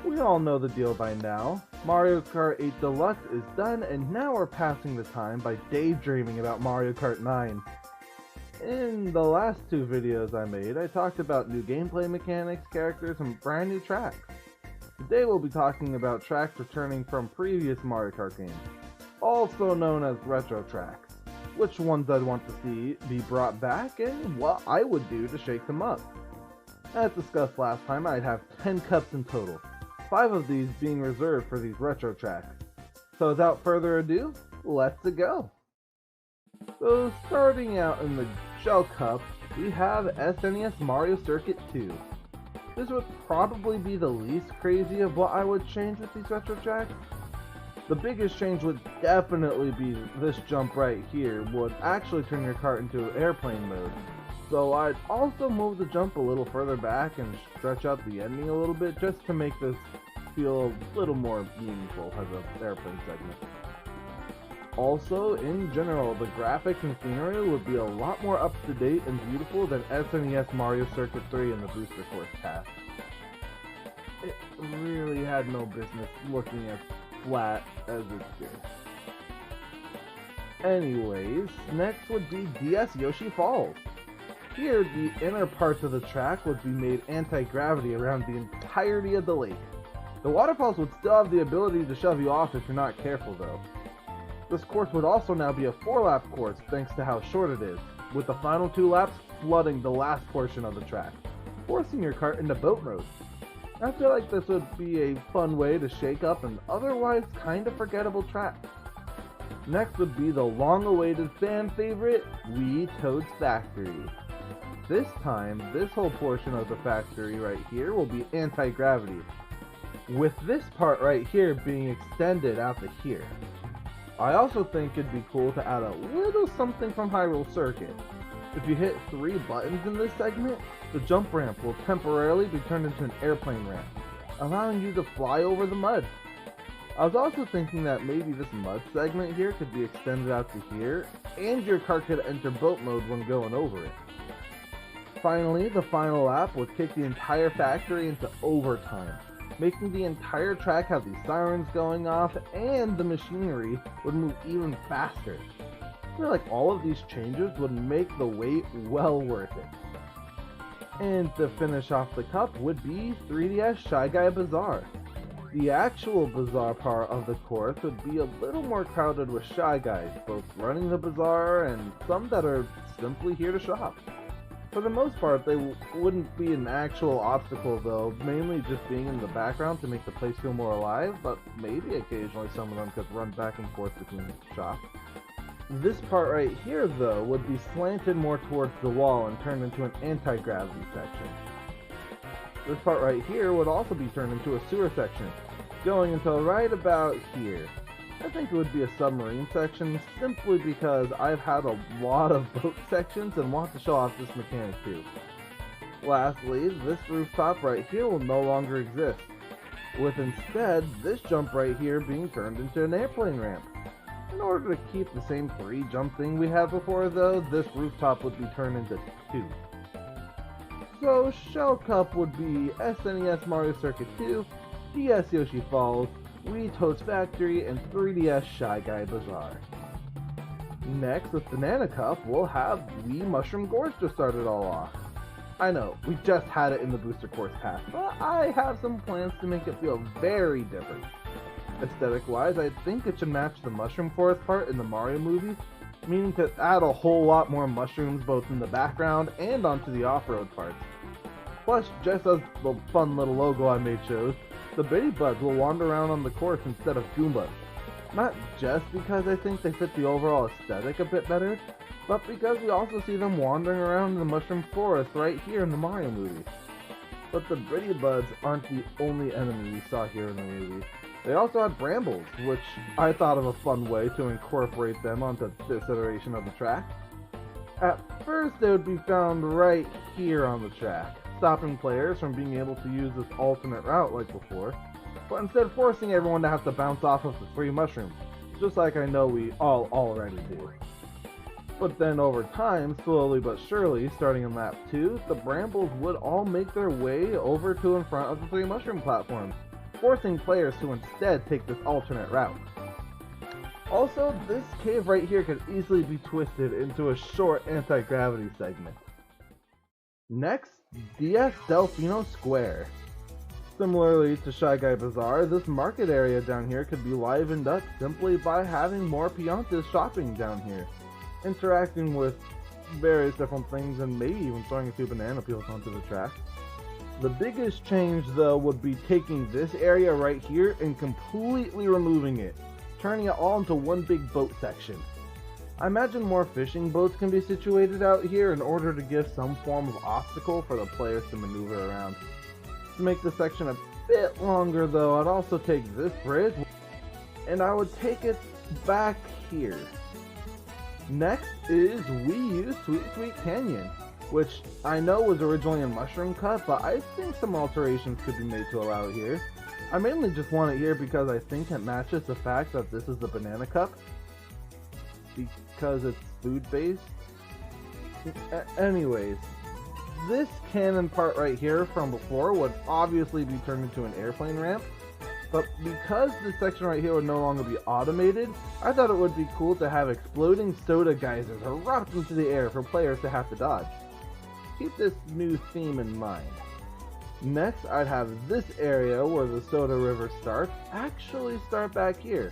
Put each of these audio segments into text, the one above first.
We all know the deal by now. Mario Kart 8 Deluxe is done, and now we're passing the time by daydreaming about Mario Kart 9. In the last two videos I made, I talked about new gameplay mechanics, characters, and brand new tracks. Today we'll be talking about tracks returning from previous Mario Kart games, also known as retro tracks, which ones I'd want to see be brought back, and what I would do to shake them up. As discussed last time, I'd have 10 cups in total, 5 of these being reserved for these retro tracks. So without further ado, let's go! So starting out in the Shell Cup, we have SNES Mario Circuit 2. This would probably be the least crazy of what I would change with these retro tracks. The biggest change would definitely be this jump right here would actually turn your kart into airplane mode. So I'd also move the jump a little further back and stretch out the ending a little bit just to make this feel a little more meaningful as an airplane segment. Also, in general, the graphics and scenery would be a lot more up to date and beautiful than SNES Mario Circuit 3 and the Booster Course path. It really had no business looking as flat as it did. Anyways, next would be DS Yoshi Falls. Here, the inner parts of the track would be made anti-gravity around the entirety of the lake. The waterfalls would still have the ability to shove you off if you're not careful though. This course would also now be a 4-lap course thanks to how short it is, with the final 2 laps flooding the last portion of the track, forcing your kart into boat mode. I feel like this would be a fun way to shake up an otherwise kinda forgettable track. Next would be the long-awaited fan favorite, Wii Toad's Factory. This time, this whole portion of the factory right here will be anti-gravity, with this part right here being extended out to here. I also think it'd be cool to add a little something from Hyrule Circuit. If you hit 3 buttons in this segment, the jump ramp will temporarily be turned into an airplane ramp, allowing you to fly over the mud. I was also thinking that maybe this mud segment here could be extended out to here, and your car could enter boat mode when going over it. Finally, the final lap would kick the entire factory into overtime, making the entire track have these sirens going off, and the machinery would move even faster. I feel like all of these changes would make the wait well worth it. And to finish off the cup would be 3DS Shy Guy Bazaar. The actual bazaar part of the course would be a little more crowded with Shy Guys, both running the bazaar and some that are simply here to shop. For the most part, they wouldn't be an actual obstacle though, mainly just being in the background to make the place feel more alive, but maybe occasionally some of them could run back and forth between shops. This part right here though would be slanted more towards the wall and turned into an anti-gravity section. This part right here would also be turned into a sewer section, going until right about here. I think it would be a submarine section simply because I've had a lot of boat sections and want to show off this mechanic too. Lastly, this rooftop right here will no longer exist, with instead this jump right here being turned into an airplane ramp. In order to keep the same 3 jump thing we had before though, this rooftop would be turned into 2. So Shell Cup would be SNES Mario Circuit 2, DS Yoshi Falls, Wii Toad's Factory, and 3DS Shy Guy Bazaar. Next, with Banana Cup, we'll have Wii Mushroom Gorge to start it all off. I know, we just had it in the Booster Course path, but I have some plans to make it feel very different. Aesthetic-wise, I think it should match the Mushroom Forest part in the Mario movie, meaning to add a whole lot more mushrooms both in the background and onto the off-road parts. Plus, just as the fun little logo I made shows, the Bitty Buds will wander around on the course instead of Goombas. Not just because I think they fit the overall aesthetic a bit better, but because we also see them wandering around in the Mushroom Forest right here in the Mario movie. But the Bitty Buds aren't the only enemy we saw here in the movie. They also had brambles, which I thought of a fun way to incorporate them onto this iteration of the track. At first they would be found right here on the track, stopping players from being able to use this alternate route like before, but instead forcing everyone to have to bounce off of the 3 mushrooms, just like I know we all already do. But then over time, slowly but surely, starting in lap 2, the brambles would all make their way over to in front of the 3 mushroom platforms, forcing players to instead take this alternate route. Also, this cave right here could easily be twisted into a short anti-gravity segment. Next, DS Delfino Square. Similarly to Shy Guy Bazaar, this market area down here could be livened up simply by having more peontes shopping down here, interacting with various different things, and maybe even throwing a few banana peels onto the track. The biggest change though would be taking this area right here and completely removing it, turning it all into one big boat section. I imagine more fishing boats can be situated out here in order to give some form of obstacle for the players to maneuver around. To make the section a bit longer though, I'd also take this bridge and I would take it back here. Next is Wii U Sweet Sweet Canyon, which I know was originally a mushroom cut, but I think some alterations could be made to allow it here. I mainly just want it here because I think it matches the fact that this is the banana cup, because it's food based. Anyways, this cannon part right here from before would obviously be turned into an airplane ramp, but because this section right here would no longer be automated, I thought it would be cool to have exploding soda geysers erupt into the air for players to have to dodge. Keep this new theme in mind. Next, I'd have this area where the soda river starts actually start back here.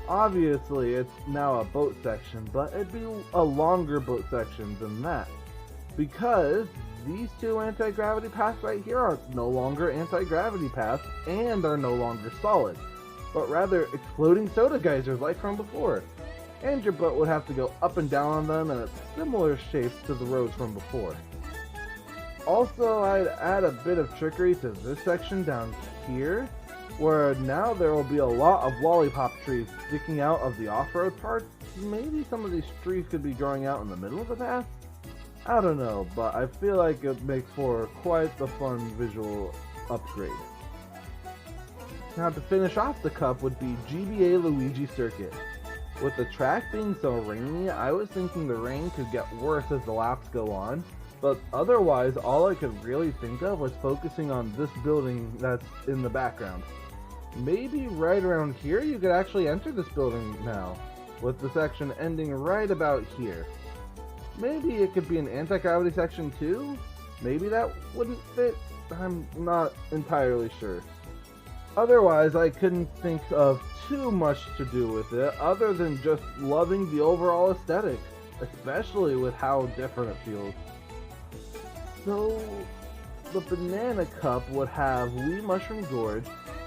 Obviously, it's now a boat section, but it'd be a longer boat section than that, because these two anti-gravity paths right here are no longer anti-gravity paths and are no longer solid, but rather exploding soda geysers like from before, and your boat would have to go up and down on them in similar shapes to the roads from before. Also, I'd add a bit of trickery to this section down here, where now there will be a lot of lollipop trees sticking out of the off-road parts. Maybe some of these trees could be growing out in the middle of the path? I don't know, but I feel like it would make for quite the fun visual upgrade. Now to finish off the cup would be GBA Luigi Circuit. With the track being so rainy, I was thinking the rain could get worse as the laps go on, but otherwise all I could really think of was focusing on this building that's in the background. Maybe right around here you could actually enter this building now, with the section ending right about here. Maybe it could be an anti-gravity section too? Maybe that wouldn't fit? I'm not entirely sure. Otherwise, I couldn't think of too much to do with it other than just loving the overall aesthetic, especially with how different it feels. So, the Banana Cup would have Wii Mushroom Gorge,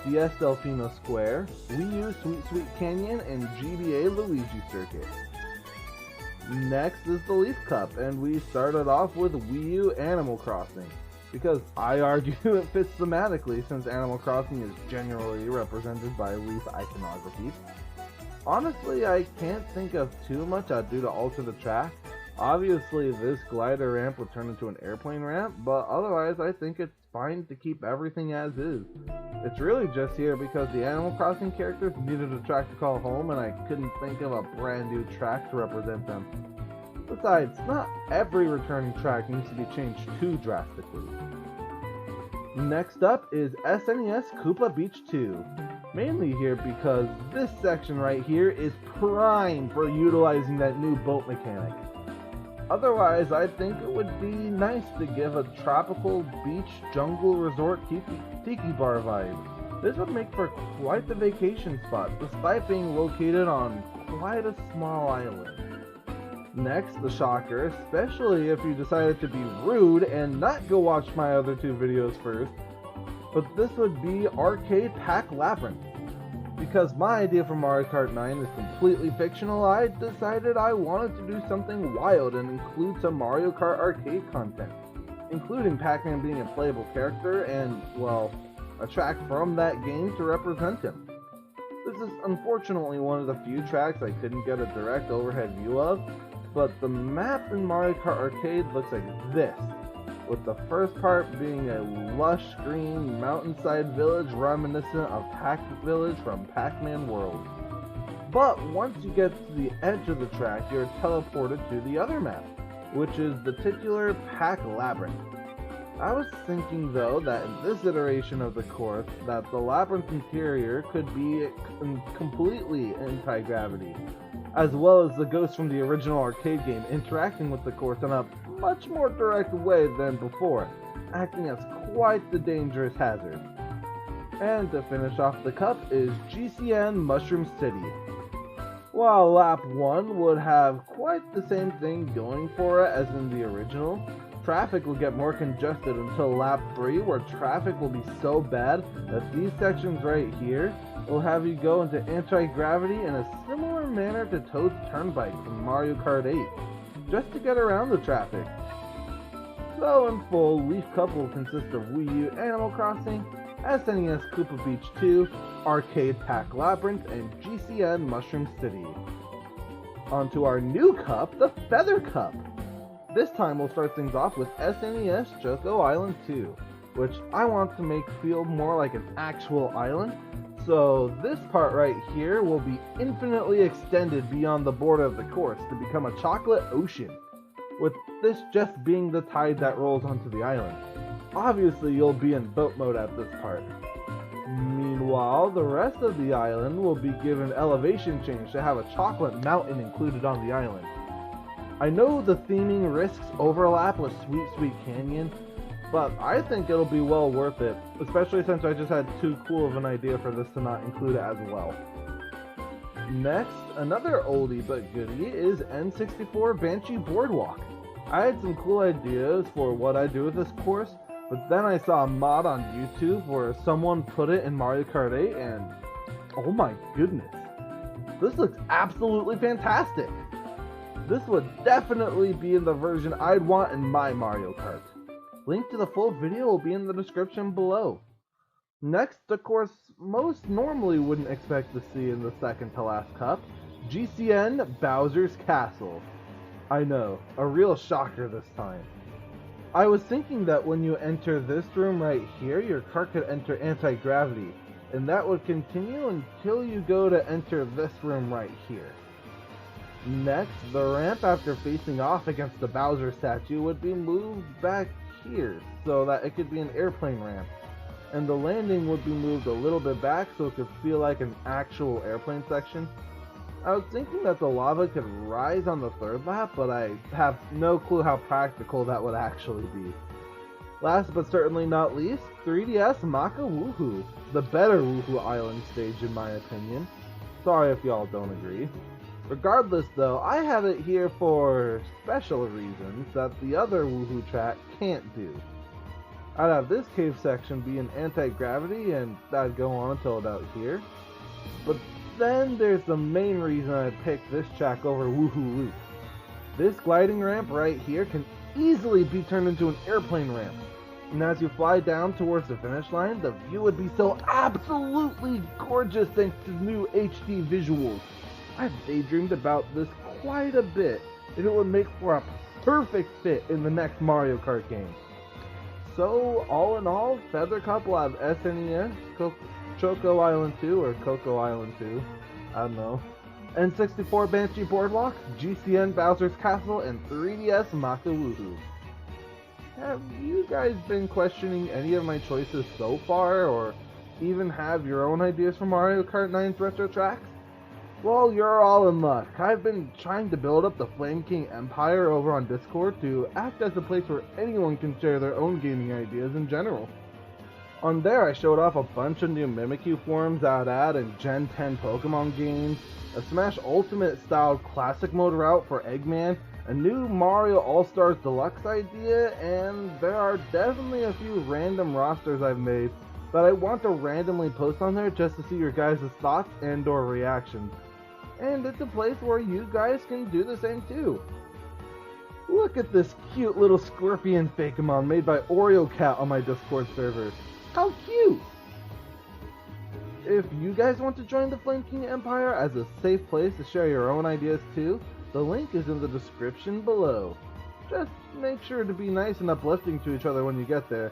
DS Delfino Square, Wii U Sweet Sweet Canyon, and GBA Luigi Circuit. Next is the Leaf Cup, and we started off with Wii U Animal Crossing, because I argue it fits thematically since Animal Crossing is generally represented by leaf iconography. Honestly, I can't think of too much I'd do to alter the track. Obviously, this glider ramp would turn into an airplane ramp, but otherwise I think it's fine to keep everything as is. It's really just here because the Animal Crossing characters needed a track to call home and I couldn't think of a brand new track to represent them. Besides, not every returning track needs to be changed too drastically. Next up is SNES Koopa Beach 2. Mainly here because this section right here is prime for utilizing that new boat mechanic. Otherwise, I think it would be nice to give a tropical beach jungle resort tiki bar vibe. This would make for quite the vacation spot, despite being located on quite a small island. Next, the shocker, especially if you decided to be rude and not go watch my other two videos first, but this would be Arcade Pack Labyrinth. Because my idea for Mario Kart 9 is completely fictional, I decided I wanted to do something wild and include some Mario Kart arcade content, including Pac-Man being a playable character and, well, a track from that game to represent him. This is unfortunately one of the few tracks I couldn't get a direct overhead view of, but the map in Mario Kart Arcade looks like this, with the first part being a lush green mountainside village reminiscent of Pac Village from Pac-Man World. But once you get to the edge of the track, you're teleported to the other map, which is the titular Pac Labyrinth. I was thinking though that in this iteration of the course that the labyrinth interior could be completely anti-gravity, as well as the ghosts from the original arcade game interacting with the course in a much more direct way than before, acting as quite the dangerous hazard. And to finish off the cup is GCN Mushroom City. While lap 1 would have quite the same thing going for it as in the original, traffic will get more congested until lap 3, where traffic will be so bad that these sections right here will have you go into anti-gravity in a similar manner to Toad's Turnpike from Mario Kart 8, just to get around the traffic. So in full, Leaf Cup will consist of Wii U Animal Crossing, SNES Koopa Beach 2, Arcade Pack Labyrinth, and GCN Mushroom City. Onto our new cup, the Feather Cup. This time we'll start things off with SNES Choco Island 2, which I want to make feel more like an actual island. So this part right here will be infinitely extended beyond the border of the course to become a chocolate ocean, with this just being the tide that rolls onto the island. Obviously you'll be in boat mode at this part. Meanwhile, the rest of the island will be given elevation change to have a chocolate mountain included on the island. I know the theming risks overlap with Sweet Sweet Canyon, but I think it'll be well worth it, especially since I just had too cool of an idea for this to not include it as well. Next, another oldie but goodie is N64 Banshee Boardwalk. I had some cool ideas for what I'd do with this course, but then I saw a mod on YouTube where someone put it in Mario Kart 8 and oh my goodness, this looks absolutely fantastic! This would definitely be in the version I'd want in my Mario Kart. Link to the full video will be in the description below. Next, the course most normally wouldn't expect to see in the second to last cup, GCN Bowser's Castle. I know, a real shocker this time. I was thinking that when you enter this room right here, your car could enter anti-gravity, and that would continue until you go to enter this room right here. Next, the ramp after facing off against the Bowser statue would be moved back here, so that it could be an airplane ramp, and the landing would be moved a little bit back so it could feel like an actual airplane section. I was thinking that the lava could rise on the third lap, but I have no clue how practical that would actually be. Last but certainly not least, 3DS Maka Woohoo, the better Woohoo Island stage in my opinion. Sorry if y'all don't agree. Regardless though, I have it here for special reasons that the other Woohoo track can't do. I'd have this cave section be an anti-gravity and that'd go on until about here. But then there's the main reason I picked this track over Woohoo Loop. This gliding ramp right here can easily be turned into an airplane ramp. And as you fly down towards the finish line, the view would be so absolutely gorgeous thanks to new HD visuals. I've daydreamed about this quite a bit, and it would make for a perfect fit in the next Mario Kart game. So, all in all, Feather Cup will have SNES, Choco Island 2, or Coco Island 2, I don't know, N64 Banshee Boardwalk, GCN Bowser's Castle, and 3DS Maka Woohoo. Have you guys been questioning any of my choices so far, or even have your own ideas for Mario Kart 9's retro tracks? Well, you're all in luck. I've been trying to build up the Flame King Empire over on Discord to act as a place where anyone can share their own gaming ideas in general. On there, I showed off a bunch of new Mimikyu forms I'd add in Gen 10 Pokemon games, a Smash Ultimate style Classic Mode route for Eggman, a new Mario All-Stars Deluxe idea, and there are definitely a few random rosters I've made that I want to randomly post on there just to see your guys' thoughts and or reactions. And it's a place where you guys can do the same too. Look at this cute little scorpion Fakemon made by Oreo Cat on my Discord server. How cute! If you guys want to join the Flame King Empire as a safe place to share your own ideas too, the link is in the description below. Just make sure to be nice and uplifting to each other when you get there.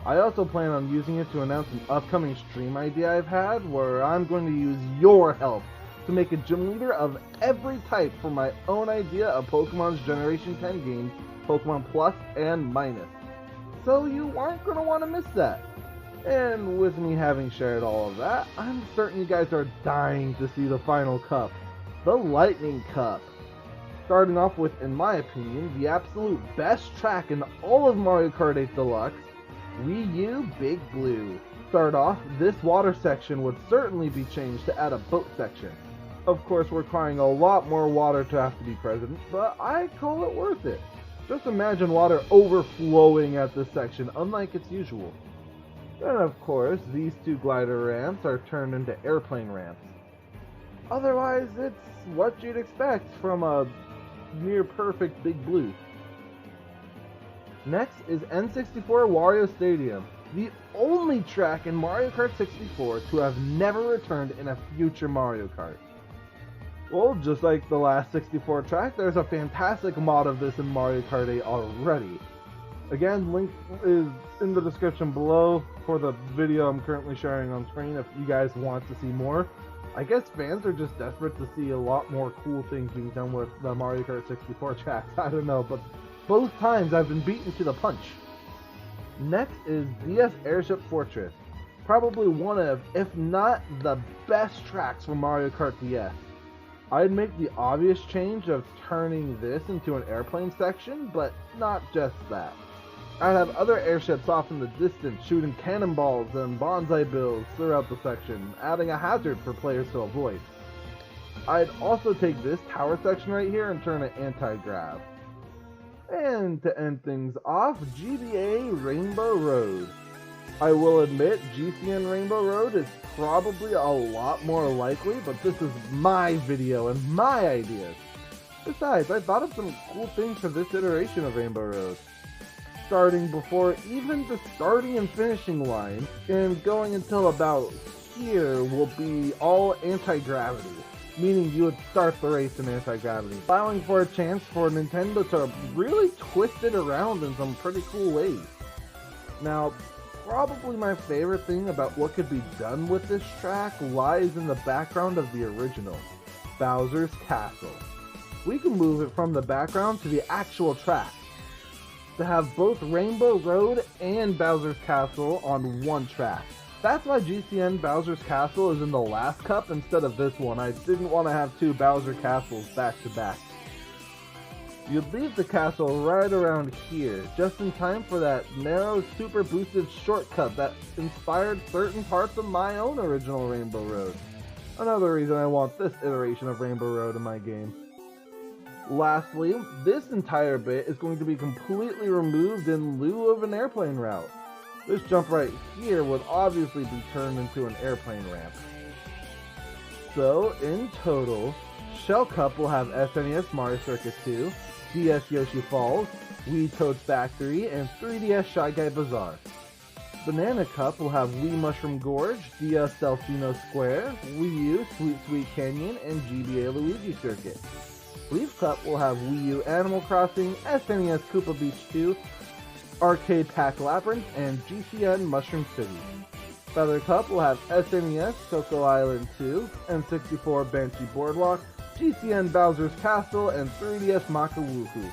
I also plan on using it to announce an upcoming stream idea I've had where I'm going to use your help to make a gym leader of every type for my own idea of Pokemon's Generation 10 games, Pokemon Plus and Minus. so you aren't going to want to miss that. And with me having shared all of that, I'm certain you guys are dying to see the final cup, the Lightning Cup. Starting off with, in my opinion, the absolute best track in all of Mario Kart 8 Deluxe, Wii U Big Blue. Start off, this water section would certainly be changed to add a boat section. Of course, requiring a lot more water to have to be present, but I call it worth it. Just imagine water overflowing at this section, unlike its usual. Then of course, these two glider ramps are turned into airplane ramps. Otherwise, it's what you'd expect from a near perfect Big Blue. Next is N64 Wario Stadium, the only track in Mario Kart 64 to have never returned in a future Mario Kart. Well, just like the last 64 track, there's a fantastic mod of this in Mario Kart 8 already. Again, link is in the description below for the video I'm currently sharing on screen if you guys want to see more. I guess fans are just desperate to see a lot more cool things being done with the Mario Kart 64 tracks. I don't know, but both times I've been beaten to the punch. Next is DS Airship Fortress. Probably one of, if not the best tracks for Mario Kart DS. I'd make the obvious change of turning this into an airplane section, but not just that. I'd have other airships off in the distance shooting cannonballs and bonsai bills throughout the section, adding a hazard for players to avoid. I'd also take this tower section right here and turn it anti-grav. And to end things off, GBA Rainbow Road. I will admit, GCN Rainbow Road is probably a lot more likely, but this is my video and my ideas. Besides, I thought of some cool things for this iteration of Rainbow Road. Starting before even the starting and finishing line, and going until about here will be all anti-gravity, meaning you would start the race in anti-gravity, allowing for a chance for Nintendo to really twist it around in some pretty cool ways. Now, probably my favorite thing about what could be done with this track lies in the background of the original, Bowser's Castle. We can move it from the background to the actual track, to have both Rainbow Road and Bowser's Castle on one track. That's why GCN Bowser's Castle is in the last cup instead of this one. I didn't want to have two Bowser Castles back to back. You'd leave the castle right around here, just in time for that narrow, super boosted shortcut that inspired certain parts of my own original Rainbow Road. Another reason I want this iteration of Rainbow Road in my game. Lastly, this entire bit is going to be completely removed in lieu of an airplane route. This jump right here would obviously be turned into an airplane ramp. So, in total, Shell Cup will have SNES Mario Circuit 2, DS Yoshi Falls, Wii Toad's Factory, and 3DS Shy Guy Bazaar. Banana Cup will have Wii Mushroom Gorge, DS Delfino Square, Wii U Sweet Sweet Canyon, and GBA Luigi Circuit. Leaf Cup will have Wii U Animal Crossing, SNES Koopa Beach 2, Arcade Pack Labyrinth, and GCN Mushroom City. Feather Cup will have SNES Coco Island 2, N64 Banshee Boardwalk, GCN Bowser's Castle, and 3DS Maka Woohoo.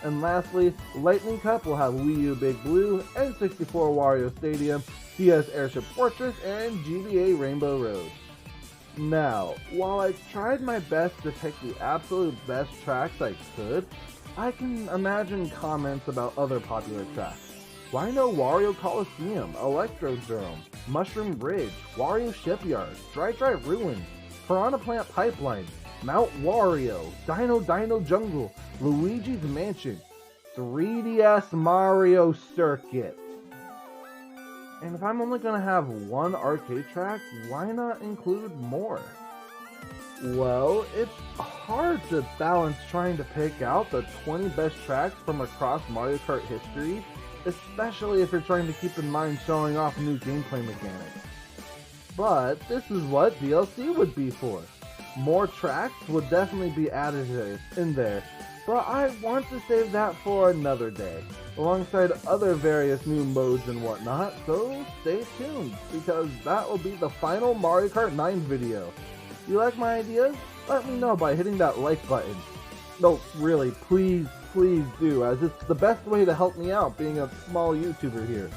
And lastly, Lightning Cup will have Wii U Big Blue, N64 Wario Stadium, DS Airship Fortress, and GBA Rainbow Road. Now, while I tried my best to pick the absolute best tracks I could, I can imagine comments about other popular tracks. Why no Wario Coliseum, Electrodrome, Mushroom Bridge, Wario Shipyard, Dry Dry Ruin, Piranha Plant Pipeline, Mount Wario, Dino Jungle, Luigi's Mansion, 3DS Mario Circuit. And if I'm only going to have one arcade track, why not include more? Well, it's hard to balance trying to pick out the 20 best tracks from across Mario Kart history, especially if you're trying to keep in mind showing off new gameplay mechanics. But this is what DLC would be for. More tracks would definitely be added in there, but I want to save that for another day, alongside other various new modes and whatnot, so stay tuned, because that will be the final Mario Kart 9 video. You like my ideas? Let me know by hitting that like button. No, really, please please do, as it's the best way to help me out being a small YouTuber here.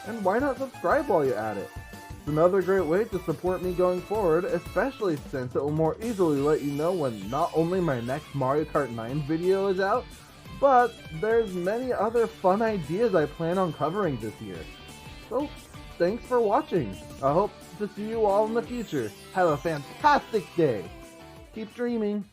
And why not subscribe while you're at it? It's another great way to support me going forward, especially since it will more easily let you know when not only my next Mario Kart 9 video is out, but there's many other fun ideas I plan on covering this year. So, thanks for watching. I hope to see you all in the future. Have a fantastic day. Keep dreaming.